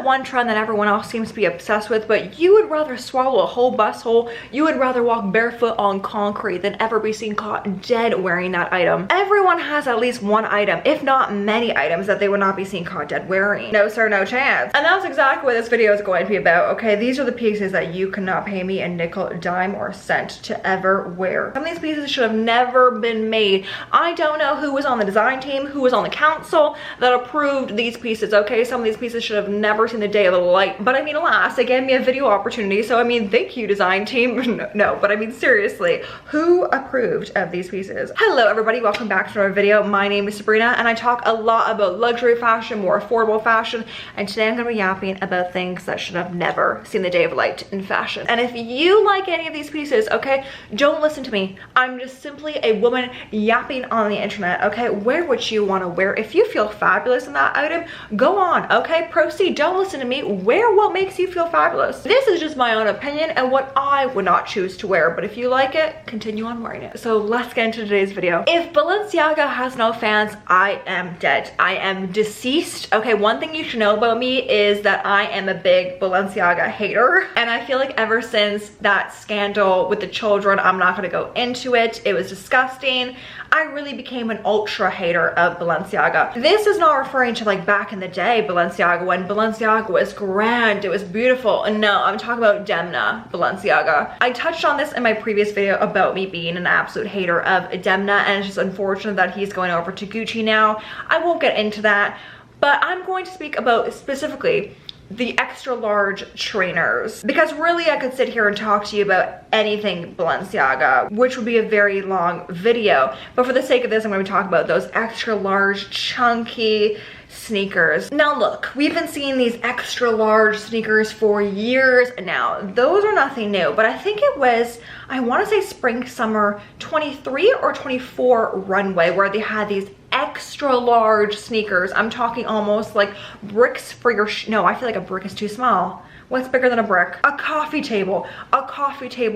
that one trend that everyone else seems to be obsessed with, but you would rather swallow a whole bus hole, you would rather walk barefoot on concrete than ever be seen caught dead wearing that item. Everyone has at least one item, if not many items, that they would not be seen caught dead wearing. No sir, no chance. And that's exactly what this video is going to be about, okay? These are the pieces that you cannot pay me a nickel, dime, or cent to ever wear. Some of these pieces should have never been made. I don't know who was on the design team, who was on the council that approved these pieces, okay? Some of these pieces should have never seen the day of the light. But I mean, alas, they gave me a video opportunity, so I mean, thank you, design team. No, but I mean, seriously, who approved of these pieces? Hello, everybody. Welcome back to another video. My name is Sabrina, and I talk a lot about luxury fashion, more affordable fashion, and today I'm going to be yapping about things that should have never seen the day of light in fashion. And if you like any of these pieces, okay, don't listen to me. I'm just simply a woman yapping on the internet, okay? Wear what you want to wear. If you feel fabulous in that item, go on, okay? Proceed. Don't listen to me. Wear what makes you feel fabulous. This is just my own opinion and what I would not choose to wear, but if you like it, continue on wearing it. So let's get into today's video. If Balenciaga has no fans, I am dead. I am deceased. Okay, one thing you should know about me is that I am a big Balenciaga hater, and I feel like ever since that scandal with the children, I'm not going to go into it. It was disgusting. I really became an ultra hater of Balenciaga. This is not referring to like back in the day Balenciaga, when Balenciaga was grand, it was beautiful. No, I'm talking about Demna Balenciaga. I touched on this in my previous video about me being an absolute hater of Demna, and it's just unfortunate that he's going over to Gucci now. I won't get into that, but I'm going to speak about specifically the extra large trainers, because really I could sit here and talk to you about anything Balenciaga, which would be a very long video, but for the sake of this I'm going to talk about those extra large chunky sneakers. Now look, we've been seeing these extra large sneakers for years now. Those are nothing new, but I think it was, I want to say spring summer 23 or 24 runway where they had these extra large sneakers. I'm talking almost like bricks for your no, I feel like a brick is too small. What's bigger than a brick? A coffee table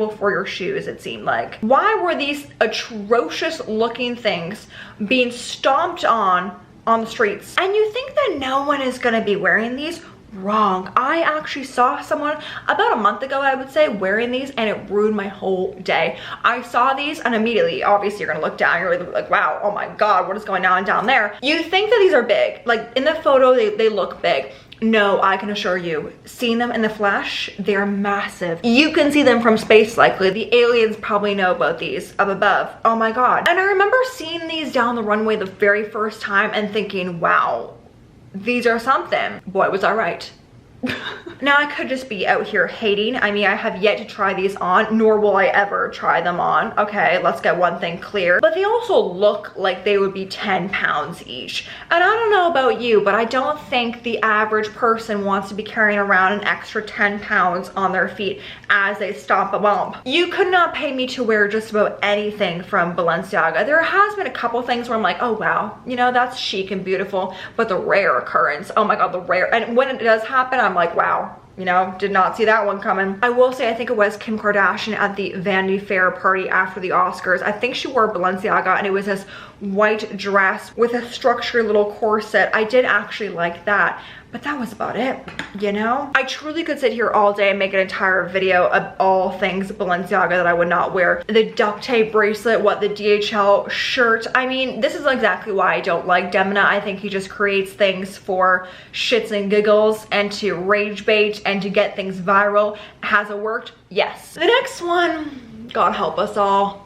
for your shoes, it seemed like. Why were these atrocious looking things being stomped on the streets? And you think that no one is gonna be wearing these? Wrong. I actually saw someone about a month ago, I would say, wearing these, and it ruined my whole day. I saw these and immediately, obviously you're gonna look down, you're like, wow, oh my god, what is going on down there? You think that these are big, like in the photo they look big. No, I can assure you, seeing them in the flesh, they're massive. You can see them from space likely. The aliens probably know about these up above. Oh my god. And I remember seeing these down the runway the very first time and thinking, wow, these are something. Boy, was I right. Now I could just be out here hating. I mean, I have yet to try these on, nor will I ever try them on. Okay, let's get one thing clear. But they also look like they would be 10 pounds each. And I don't know about you, but I don't think the average person wants to be carrying around an extra 10 pounds on their feet as they stomp a bump. You could not pay me to wear just about anything from Balenciaga. There has been a couple things where I'm like, oh wow, you know, that's chic and beautiful, but the rare occurrence, oh my god, the rare. And when it does happen, I'm like, wow, you know, did not see that one coming. I will say, I think it was Kim Kardashian at the Vanity Fair party after the Oscars. I think she wore Balenciaga and it was this white dress with a structured little corset. I did actually like that, but that was about it, you know? I truly could sit here all day and make an entire video of all things Balenciaga that I would not wear. The duct tape bracelet, what, the DHL shirt. I mean, this is exactly why I don't like Demna. I think he just creates things for shits and giggles and to rage bait and to get things viral. Has it worked? Yes. The next one, God help us all,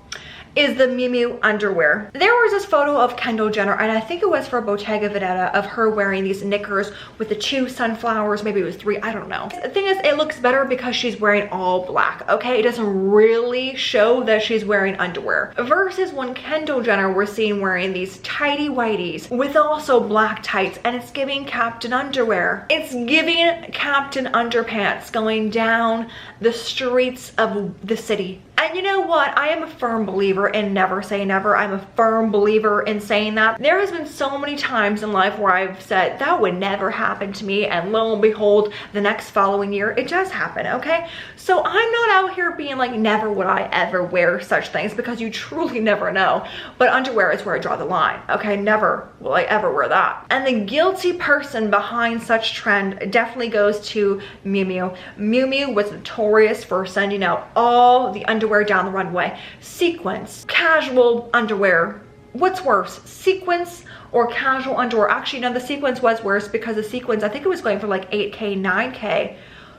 is the Miu Miu Underwear. There was this photo of Kendall Jenner, and I think it was for Bottega Veneta, of her wearing these knickers with the 2 sunflowers, maybe it was 3, I don't know. The thing is, it looks better because she's wearing all black, okay? It doesn't really show that she's wearing underwear. Versus when Kendall Jenner was seen wearing these tighty whities with also black tights, and it's giving Captain Underwear. It's giving Captain Underpants going down the streets of the city. And you know what? I am a firm believer in never say never. I'm a firm believer in saying that. There has been so many times in life where I've said that would never happen to me, and lo and behold, the next following year it does happen, okay? So I'm not out here being like, never would I ever wear such things, because you truly never know. But underwear is where I draw the line, okay? Never will I ever wear that. And the guilty person behind such trend definitely goes to Miu Miu. Miu Miu was notorious for sending out all the underwear down the runway. Sequins, casual underwear. What's worse, sequins or casual underwear? Actually, no, the sequins was worse, because the sequins, I think it was going for like 8K, 9K.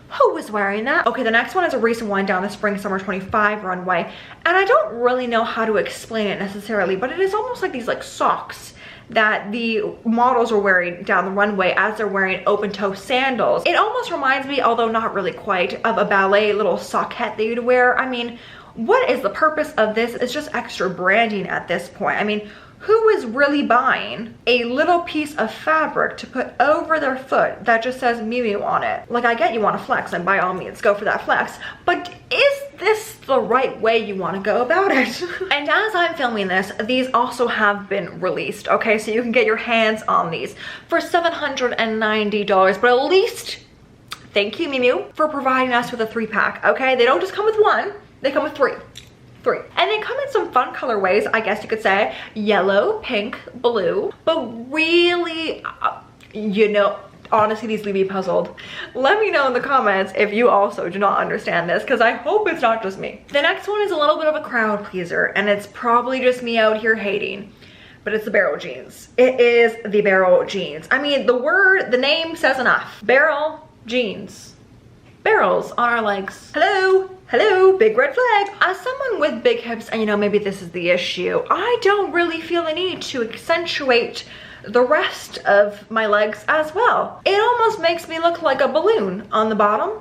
Who was wearing that? Okay, the next one is a recent one down the spring summer 25 runway, and I don't really know how to explain it necessarily, but it is almost like these like socks that the models are wearing down the runway as they're wearing open-toe sandals. It almost reminds me, although not really quite, of a ballet little sockette that you'd wear. I mean, what is the purpose of this? It's just extra branding at this point. I mean, who is really buying a little piece of fabric to put over their foot that just says Miu Miu on it? Like, I get you want to flex, and by all means go for that flex, but is this the right way you want to go about it? And as I'm filming this, these also have been released, okay? So you can get your hands on these for $790, but at least thank you, Miu Miu, for providing us with a 3-pack, okay? They don't just come with one, they come with three. And they come in some fun colorways, I guess you could say. Yellow, pink, blue. But really, you know, honestly, these leave me puzzled. Let me know in the comments if you also do not understand this, because I hope it's not just me. The next one is a little bit of a crowd pleaser, and it's probably just me out here hating. But it's the barrel jeans. It is the barrel jeans. I mean, the name says enough. Barrel jeans. Barrels on our legs. Hello. Hello, big red flag. As someone with big hips, and you know, maybe this is the issue, I don't really feel the need to accentuate the rest of my legs as well. It almost makes me look like a balloon on the bottom.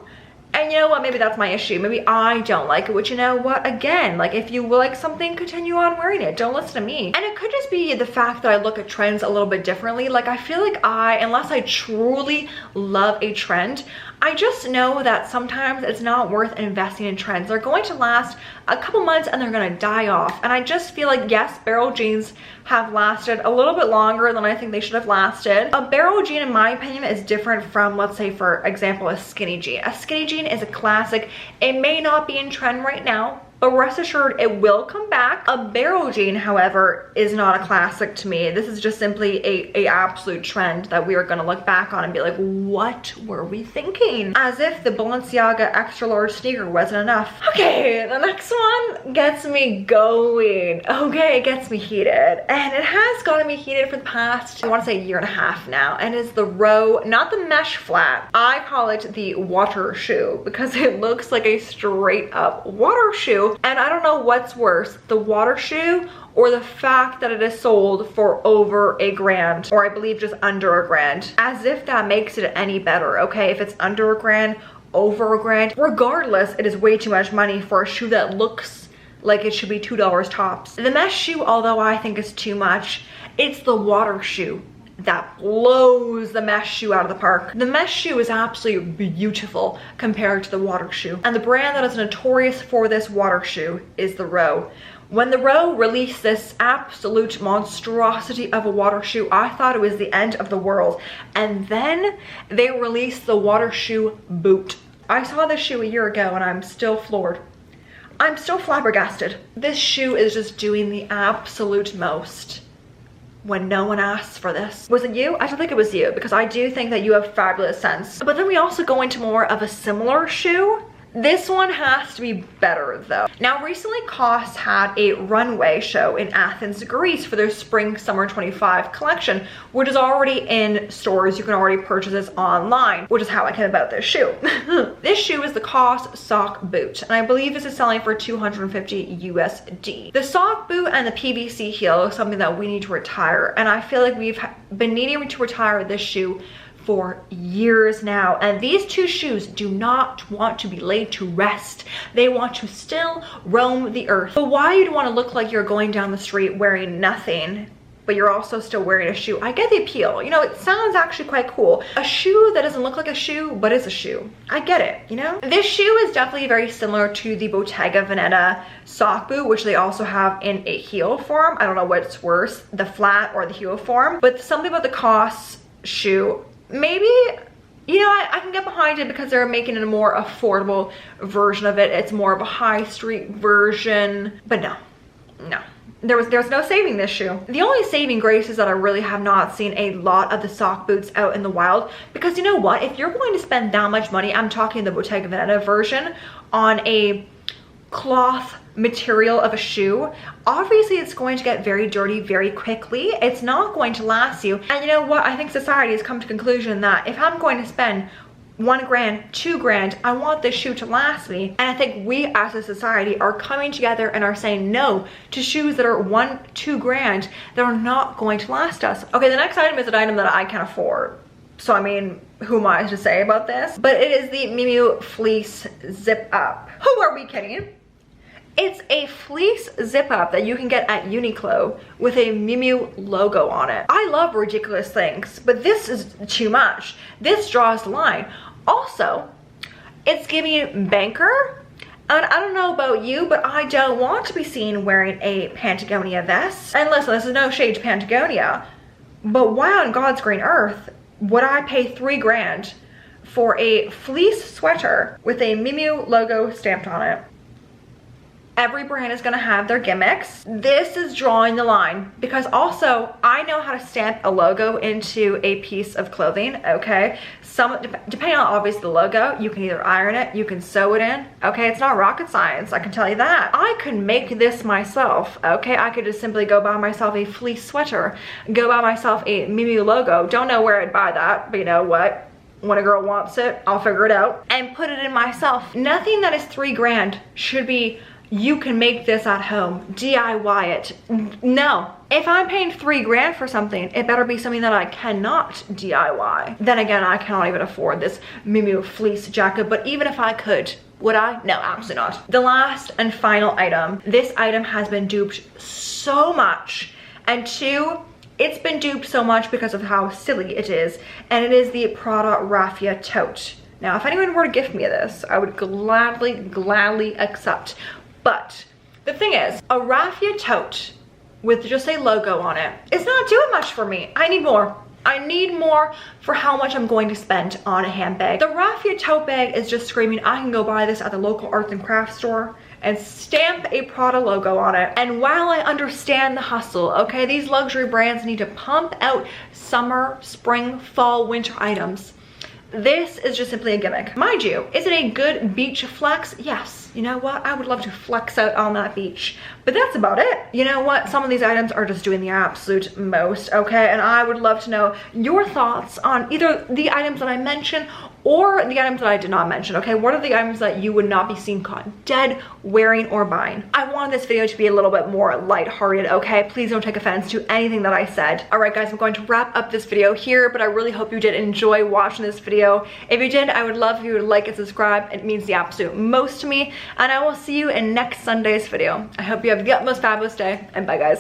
And you know what, maybe that's my issue. Maybe I don't like it, which, you know what, again, like, if you like something, continue on wearing it. Don't listen to me. And it could just be the fact that I look at trends a little bit differently. Like, I feel like unless I truly love a trend, I just know that sometimes it's not worth investing in trends. They're going to last a couple months and they're gonna die off. And I just feel like, yes, barrel jeans have lasted a little bit longer than I think they should have lasted. A barrel jean, in my opinion, is different from, let's say, for example, a skinny jean. A skinny jean is a classic. It may not be in trend right now, but rest assured it will come back. A barrel jean, however, is not a classic to me. This is just simply a absolute trend that we are gonna look back on and be like, what were we thinking? As if the Balenciaga XL sneaker wasn't enough. Okay, the next one gets me going. Okay, it gets me heated. And it has gotten me heated for the past, I wanna say, 1.5 years now. And it's the row, not the mesh flat. I call it the water shoe because it looks like a straight up water shoe. And I don't know what's worse, the water shoe or the fact that it is sold for over $1,000, or I believe just under $1,000. As if that makes it any better, okay? If it's under $1,000, over $1,000, regardless, it is way too much money for a shoe that looks like it should be $2 tops. The mesh shoe, although I think is too much, it's the water shoe that blows the mesh shoe out of the park. The mesh shoe is absolutely beautiful compared to the water shoe. And the brand that is notorious for this water shoe is the Row. When the Row released this absolute monstrosity of a water shoe, I thought it was the end of the world. And then they released the water shoe boot. I saw this shoe a year ago and I'm still floored. I'm still flabbergasted. This shoe is just doing the absolute most when no one asks for this. Was it you? I don't think it was you, because I do think that you have fabulous sense. But then we also go into more of a similar shoe. This one has to be better though. Now recently COS had a runway show in Athens, Greece for their spring summer 25 collection, which is already in stores. You can already purchase this online, which is how I came about this shoe. This shoe is the COS Sock Boot, and I believe this is selling for $250 USD. The sock boot and the PVC heel is something that we need to retire, and I feel like we've been needing to retire this shoe for years now, and these two shoes do not want to be laid to rest. They want to still roam the earth. But why you'd want to look like you're going down the street wearing nothing but you're also still wearing a shoe. I get the appeal. You know, it sounds actually quite cool. A shoe that doesn't look like a shoe, but is a shoe. I get it, you know? This shoe is definitely very similar to the Bottega Veneta sock boot, which they also have in a heel form. I don't know what's worse, the flat or the heel form, but something about the COS shoe, maybe, you know, I can get behind it because they're making it a more affordable version of it. It's more of a high street version, but no. There's no saving this shoe. The only saving grace is that I really have not seen a lot of the sock boots out in the wild, because you know what, if you're going to spend that much money, I'm talking the Bottega Veneta version, on a cloth material of a shoe, obviously it's going to get very dirty very quickly. It's not going to last you. And you know what, I think society has come to the conclusion that if I'm going to spend $1 grand, $2 grand, I want this shoe to last me. And I think we as a society are coming together and are saying no to shoes that are $1, $2 grand that are not going to last us. Okay, the next item is an item that I can afford. So I mean, who am I to say about this? But it is the Miu Miu Fleece Zip-up. Who are we kidding? It's a fleece zip-up that you can get at Uniqlo with a Miu Miu logo on it. I love ridiculous things, but this is too much. This draws the line. Also, it's giving banker, and I don't know about you, but I don't want to be seen wearing a Patagonia vest. And listen, this is no shade to Patagonia, but why on God's green earth would I pay $3 grand for a fleece sweater with a Miu Miu logo stamped on it? Every brand is gonna have their gimmicks. This is drawing the line, because also I know how to stamp a logo into a piece of clothing, okay? Depending on obviously the logo, you can either iron it, you can sew it in, okay? It's not rocket science, I can tell you that. I could make this myself, okay? I could just simply go buy myself a fleece sweater, go buy myself a Miu Miu logo. Don't know where I'd buy that, but you know what? When a girl wants it, I'll figure it out and put it in myself. Nothing that is $3 grand should be, you can make this at home, DIY it. No, if I'm paying $3 grand for something, it better be something that I cannot DIY. Then again, I cannot even afford this Miu Miu fleece jacket, but even if I could, would I? No, absolutely not. The last and final item. This item has been duped so much, and two, it's been duped so much because of how silly it is, and it is the Prada Rafia Tote. Now, if anyone were to gift me this, I would gladly accept. But the thing is, a Rafia tote with just a logo on it is not doing much for me. I need more. I need more for how much I'm going to spend on a handbag. The Rafia tote bag is just screaming, I can go buy this at the local arts and crafts store and stamp a Prada logo on it. And while I understand the hustle, okay, these luxury brands need to pump out summer, spring, fall, winter items. This is just simply a gimmick. Mind you, is it a good beach flex? Yes. You know what? I would love to flex out on that beach, but that's about it. You know what? Some of these items are just doing the absolute most, okay? And I would love to know your thoughts on either the items that I mentioned or the items that I did not mention, okay? What are the items that you would not be seen caught dead wearing or buying? I wanted this video to be a little bit more lighthearted, okay? Please don't take offense to anything that I said. All right, guys, I'm going to wrap up this video here, but I really hope you did enjoy watching this video. If you did, I would love if you would like and subscribe. It means the absolute most to me, and I will see you in next Sunday's video. I hope you have the utmost fabulous day, and bye, guys.